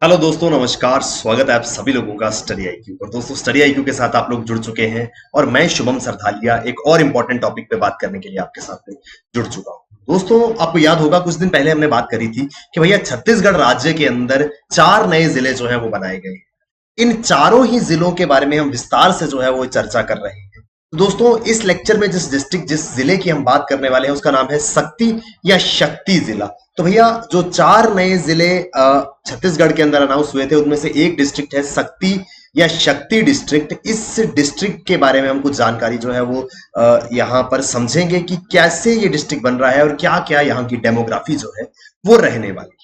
Hello दोस्तों, नमस्कार। स्वागत है आप सभी लोगों का स्टडी आईक्यू पर। दोस्तों, स्टडी आईक्यू के साथ आप लोग जुड़ चुके हैं और मैं शुभम सरधालिया एक और इम्पोर्टेंट टॉपिक पे बात करने के लिए आपके साथ में जुड़ चुका हूं। दोस्तों, आपको याद होगा कुछ दिन पहले हमने बात करी थी कि भैया छत्तीसगढ़ राज्य के अंदर 4 नए जिले जो है वो बनाए गए हैं। इन चारों ही जिलों के बारे में हम विस्तार से जो है वो चर्चा कर रहे हैं। तो दोस्तों, इस लेक्चर में जिस जिले की हम बात करने वाले हैं उसका नाम है शक्ति या शक्ति जिला। तो भैया, जो 4 नए जिले छत्तीसगढ़ के अंदर अनाउंस हुए थे उनमें से एक डिस्ट्रिक्ट है शक्ति या शक्ति डिस्ट्रिक्ट। इस डिस्ट्रिक्ट के बारे में हम कुछ जानकारी जो है वो यहाँ पर समझेंगे कि कैसे ये डिस्ट्रिक्ट बन रहा है और क्या क्या यहाँ की डेमोग्राफी जो है वो रहने वाली है।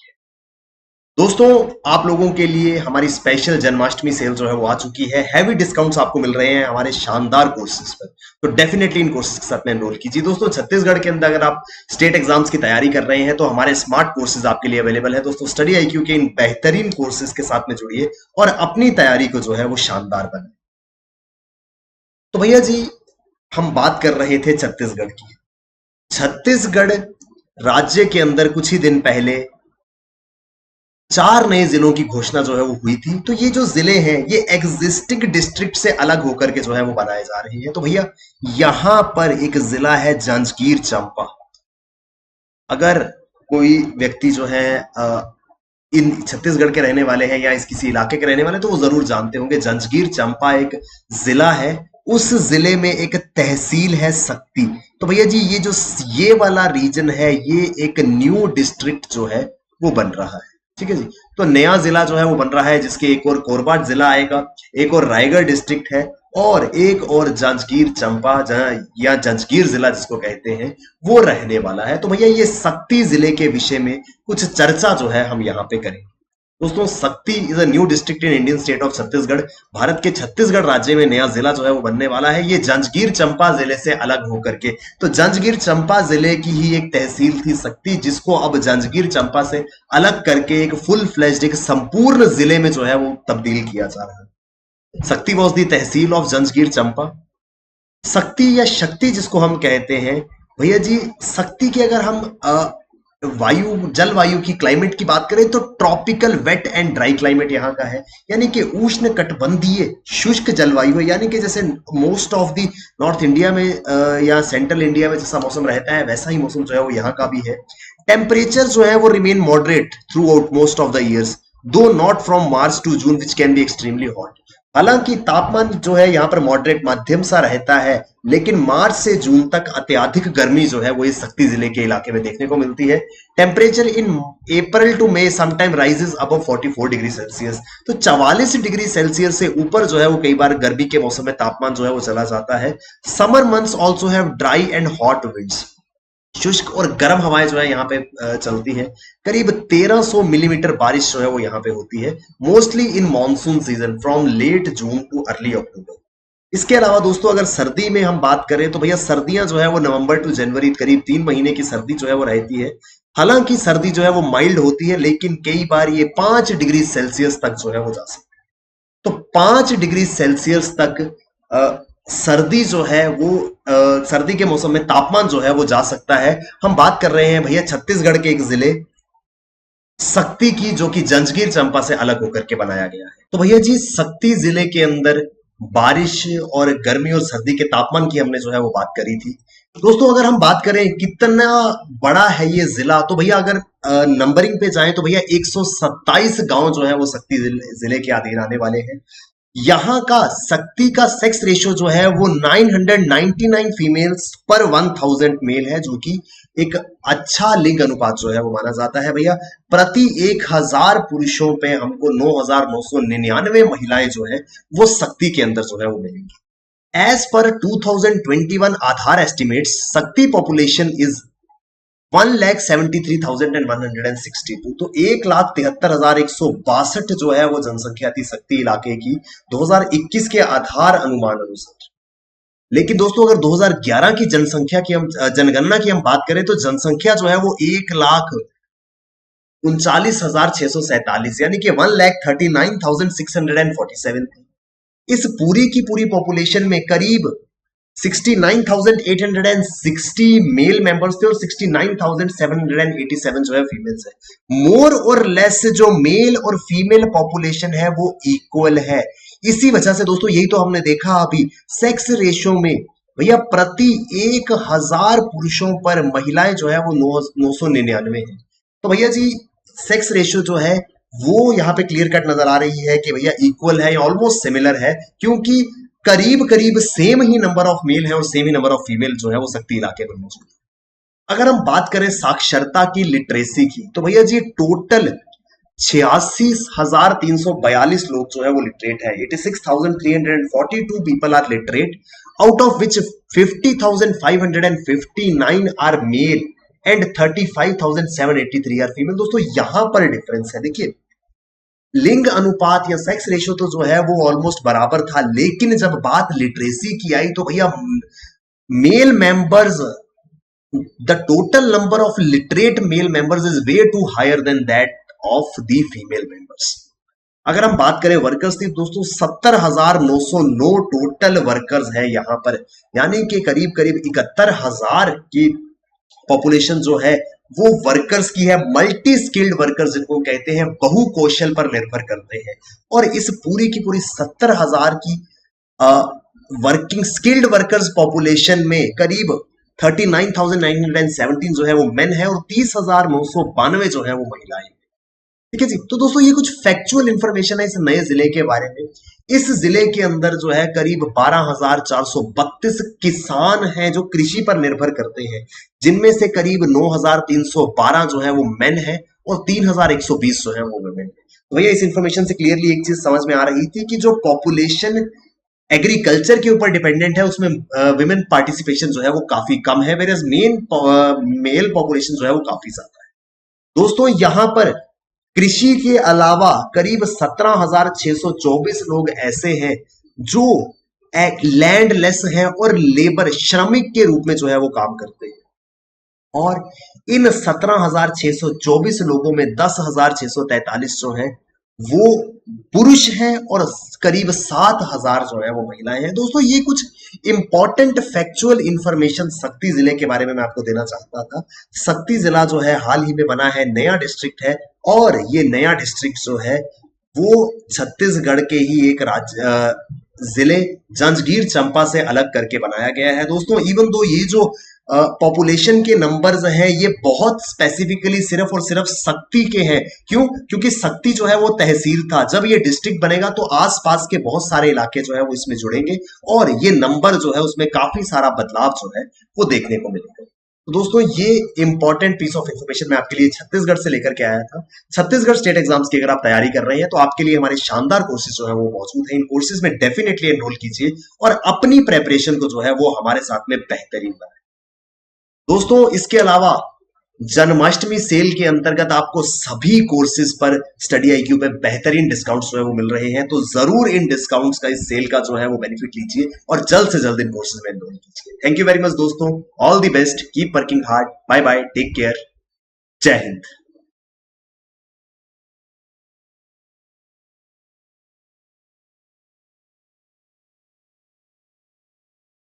दोस्तों, आप लोगों के लिए हमारी स्पेशल जन्माष्टमी सेल जो है वो आ चुकी है। हैवी डिस्काउंट्स आपको मिल रहे हैं हमारे शानदार कोर्सेज पर, तो डेफिनेटली इन कोर्सेज के साथ में एनरोल कीजिए। दोस्तों, छत्तीसगढ़ के अंदर अगर आप स्टेट एग्जाम्स की तैयारी कर रहे हैं तो हमारे स्मार्ट कोर्सेज आपके लिए अवेलेबल है। दोस्तों, स्टडी आईक्यू के इन बेहतरीन कोर्सेज के साथ में जुड़िए और अपनी तैयारी को जो है वो शानदार बनाए। तो भैया जी, हम बात कर रहे थे छत्तीसगढ़ की। छत्तीसगढ़ राज्य के अंदर कुछ ही दिन पहले 4 नए जिलों की घोषणा जो है वो हुई थी। तो ये जो जिले हैं ये एग्जिस्टिंग डिस्ट्रिक्ट से अलग होकर के जो है वो बनाए जा रहे हैं। तो भैया, यहां पर एक जिला है जांजगीर चांपा। अगर कोई व्यक्ति जो है इन छत्तीसगढ़ के रहने वाले हैं या इस किसी इलाके के रहने वाले हैं, तो वो जरूर जानते होंगे जांजगीर चांपा एक जिला है। उस जिले में एक तहसील है शक्ति। तो भैया जी, ये वाला रीजन है, ये एक न्यू डिस्ट्रिक्ट जो है वो बन रहा है। ठीक है जी। तो नया जिला जो है वो बन रहा है, जिसके एक और कोरबा जिला आएगा, एक और रायगढ़ डिस्ट्रिक्ट है और एक और जांजगीर चांपा जहां या जांजगीर जिला जिसको कहते हैं वो रहने वाला है। तो भैया, ये शक्ति जिले के विषय में कुछ चर्चा जो है हम यहाँ पे करेंगे। दोस्तों, शक्ति is a new district in Indian state of Chhattisgarh. Bharat के छत्तीसगढ़ राज्य में नया जिला जो है वो बनने वाला है। ये जांजगीर चंपा जिले से अलग होकर के, तो जांजगीर चंपा जिले की ही एक तहसील थी शक्ति, जिसको अब जांजगीर चंपा से अलग करके एक फुल फ्लेज्ड एक संपूर्ण जिले में जो है वो तब्दील किया जा रहा है। Shakti was the tehsil of Janjgir Champa. Shakti या शक्ति जिसको हम कहते हैं, भैया जी, शक्ति की अगर हम वायु जलवायु की क्लाइमेट की बात करें तो tropical wet and dry climate यहाँ का है। यानी कि उष्ण कटिबंधीय शुष्क जलवायु है। यानी कि जैसे most of the north India में या सेंट्रल इंडिया में जैसा मौसम रहता है वैसा ही मौसम जो है वो यहाँ का भी है। टेम्परेचर जो है वो remain moderate throughout most of the years, though not from March to June which can be extremely hot. हालांकि तापमान जो है यहाँ पर मॉडरेट मध्यम सा रहता है, लेकिन मार्च से जून तक अत्यधिक गर्मी जो है वो इस शक्ति जिले के इलाके में देखने को मिलती है। Temperature in April to May sometime rises above 44 degree Celsius. तो 44 डिग्री सेल्सियस से ऊपर जो है वो कई बार गर्मी के मौसम में तापमान जो है वो चला जाता है। Summer months also have dry and hot winds. शुष्क और गर्म हवाएं जो है यहाँ पे चलती है। करीब 1300 मिलीमीटर बारिश जो है वो यहाँ पे होती है, mostly in monsoon season from late June to early October. इसके अलावा दोस्तों, अगर सर्दी में हम बात करें तो भैया सर्दियां जो है वो नवंबर टू जनवरी, करीब 3 महीने की सर्दी जो है वो रहती है। हालांकि सर्दी जो है वो माइल्ड होती है, लेकिन कई बार ये 5 डिग्री सेल्सियस तक जो है वो जा सकती है। तो 5 डिग्री सेल्सियस तक सर्दी जो है वो सर्दी के मौसम में तापमान जो है वो जा सकता है। हम बात कर रहे हैं भैया छत्तीसगढ़ के एक जिले शक्ति की, जो कि जांजगीर चांपा से अलग होकर के बनाया गया है। तो भैया जी, शक्ति जिले के अंदर बारिश और गर्मी और सर्दी के तापमान की हमने जो है वो बात करी थी। दोस्तों, अगर हम बात करें कितना बड़ा है ये जिला, तो भैया अगर नंबरिंग पे जाएं तो भैया 127 गांव जो है वो शक्ति जिले के अधीन आने वाले हैं। यहाँ का शक्ति का सेक्स रेशियो जो है वो 999 फीमेल्स पर 1000 मेल है, जो कि एक अच्छा लिंग अनुपात जो है वो माना जाता है। भैया, प्रति 1000 पुरुषों पे हमको 9999 महिलाएं जो है वो शक्ति के अंदर जो है वो मिलेंगी। एज पर 2021 आधार एस्टिमेट्स, शक्ति पॉपुलेशन इज 1,73,162। तो 1,73,162 जो है वो जनसंख्या थी शक्ति इलाके की 2021 के आधार अनुमान अनुसार। लेकिन दोस्तों, अगर 2011 की जनसंख्या की हम जनगणना की हम बात करें तो जनसंख्या जो है वो 1,39,647, यानी कि 1,39,647 थी। इस पूरी की पूरी पॉपुलेशन में करीब 69,860 मेल मेंबर्स थे और 69,787 जो है फीमेल्स है। मोर और लेस जो मेल और फीमेल पॉपुलेशन है वो इक्वल है। इसी वजह से दोस्तों यही तो हमने देखा अभी सेक्स रेशियो में भैया प्रति 1,000 पुरुषों पर महिलाएं जो है वो 999 है। तो भैया जी सेक्स रेशियो जो है वो यहाँ पे क्लियर कट नजर आ रही है कि भैया इक्वल है या ऑलमोस्ट सिमिलर है, क्योंकि करीब करीब same he number of male है और same he number of female जो है वो शक्ति इलाके में मौजूद है। अगर हम बात करें साक्षरता की, लिटरेसी की, तो भैया जी टोटल 86,342 लोग जो है वो लिटरेट है। 86,342 people are literate, out of which 50,559 are male and 35,783 are female. दोस्तों यहां पर डिफरेंस है, देखिए लिंग अनुपात या सेक्स रेशियो तो जो है वो ऑलमोस्ट बराबर था, लेकिन जब बात लिटरेसी की आई तो भैया male members, the total number of literate male members is way too higher than that of the female members. अगर हम बात करें वर्कर्स की दोस्तों 70,909 टोटल वर्कर्स है यहाँ पर, यानी कि करीब करीब 71,000 की पॉपुलेशन जो है वो वर्कर्स की है। मल्टी स्किल्ड वर्कर्स जिनको कहते हैं, बहु कौशल पर निर्भर करते हैं। और इस पूरी की पूरी 70,000 की वर्किंग स्किल्ड वर्कर्स पॉपुलेशन में करीब 39,917 जो है वो मेन है और 30,992 जो है वो महिलाएं। ठीक है जी। तो दोस्तों ये कुछ फैक्चुअल इंफॉर्मेशन है इस नए जिले के बारे में। इस जिले के अंदर जो है करीब 12,432 किसान हैं जो कृषि पर निर्भर करते हैं, जिनमें से करीब 9,312 जो है वो मेन है और 3,120 जो है वो वुमेन है। तो भैया इस इंफॉर्मेशन से क्लियरली एक चीज समझ में आ रही थी कि जो पॉपुलेशन एग्रीकल्चर के ऊपर डिपेंडेंट है उसमें विमेन पार्टिसिपेशन जो है वो काफी कम है, वेयर मेल पॉपुलेशन जो है वो काफी ज्यादा है। दोस्तों यहां पर कृषि के अलावा करीब 17,624 लोग ऐसे हैं जो लैंडलेस हैं और लेबर श्रमिक के रूप में जो है वो काम करते हैं। और इन 17,624 लोगों में 10,643 जो है वो पुरुष हैं और करीब 7,000 जो है वो महिलाएं हैं। दोस्तों ये कुछ इंपॉर्टेंट फैक्चुअल इंफॉर्मेशन शक्ति जिले के बारे में मैं आपको देना चाहता था। शक्ति जिला जो है हाल ही में बना है, नया डिस्ट्रिक्ट है और ये नया डिस्ट्रिक्ट जो है वो छत्तीसगढ़ के ही एक जिले जांजगीर चांपा से अलग करके बनाया गया है। दोस्तों इवन दो ये जो पॉपुलेशन के नंबर्स हैं ये बहुत स्पेसिफिकली सिर्फ और सिर्फ शक्ति के हैं। क्यों? क्योंकि शक्ति जो है वो तहसील था, जब ये डिस्ट्रिक्ट बनेगा तो आसपास के बहुत सारे इलाके जो है वो इसमें जुड़ेंगे और ये नंबर जो है उसमें काफी सारा बदलाव जो है वो देखने को मिलेगा। तो दोस्तों ये इंपॉर्टेंट पीस ऑफ इंफॉर्मेशन मैं आपके लिए छत्तीसगढ़ से लेकर के आया था। छत्तीसगढ़ स्टेट एग्जाम्स की अगर आप तैयारी कर रहे हैं तो आपके लिए हमारे शानदार कोर्सेज जो है वो मौजूद है। इन कोर्सेज में डेफिनेटली एनरोल कीजिए और अपनी प्रेपरेशन को जो है वो हमारे साथ में बेहतरीन बनाए। दोस्तों इसके अलावा जन्माष्टमी सेल के अंतर्गत आपको सभी कोर्सेज पर स्टडी आईक्यू पे बेहतरीन डिस्काउंट्स जो है वो मिल रहे हैं, तो जरूर इन डिस्काउंट्स का, इस सेल का जो है वो बेनिफिट लीजिए और जल्द से जल्द इन कोर्सेज में एनरोल कीजिए। थैंक यू वेरी मच दोस्तों, all the best, keep working hard, bye bye, take care, जय हिंद।